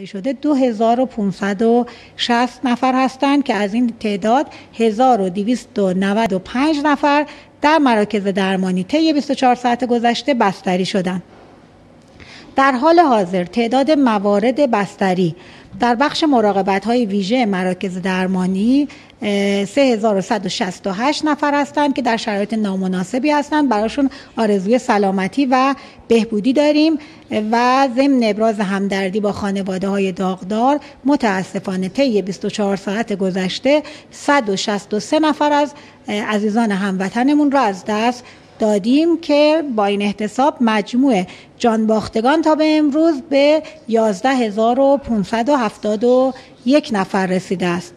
شده 2560 نفر هستند که از این تعداد 1295 نفر در مراکز درمانی طی 24 ساعت گذشته بستری شدند. در حال حاضر تعداد موارد بستری در بخش مراقبت‌های ویژه مراکز درمانی 3168 نفر هستند که در شرایط نامناسبی هستند. براشون آرزوی سلامتی و بهبودی داریم و ضمن ابراز همدردی با خانواده‌های داغدار متاسفانه طی 24 ساعت گذشته 163 نفر از عزیزان هموطنمون را از دست دادیم که با این احتساب مجموع جانباختگان تا به امروز به 11571 نفر رسیده است.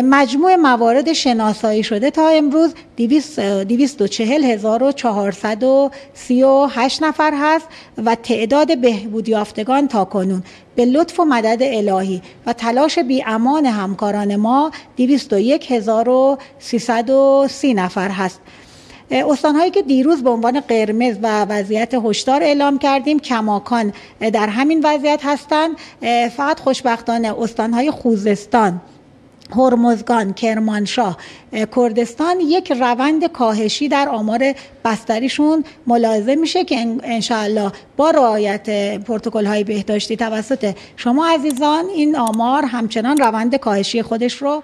مجموع موارد شناسایی شده تا امروز 240438 نفر هست و تعداد بهبود یافتگان تا کنون به لطف و مدد الهی و تلاش بی‌امان همکاران ما 201330 نفر هست. استان‌هایی که دیروز به عنوان قرمز و وضعیت هشدار اعلام کردیم کماکان در همین وضعیت هستند. فقط خوشبختانه استان‌های خوزستان، هرمزگان، کرمانشاه، کردستان یک روند کاهشی در آمار بستریشون ملاحظه میشه که انشاءالله با رعایت پروتکل‌های بهداشتی توسط شما عزیزان این آمار همچنان روند کاهشی خودش رو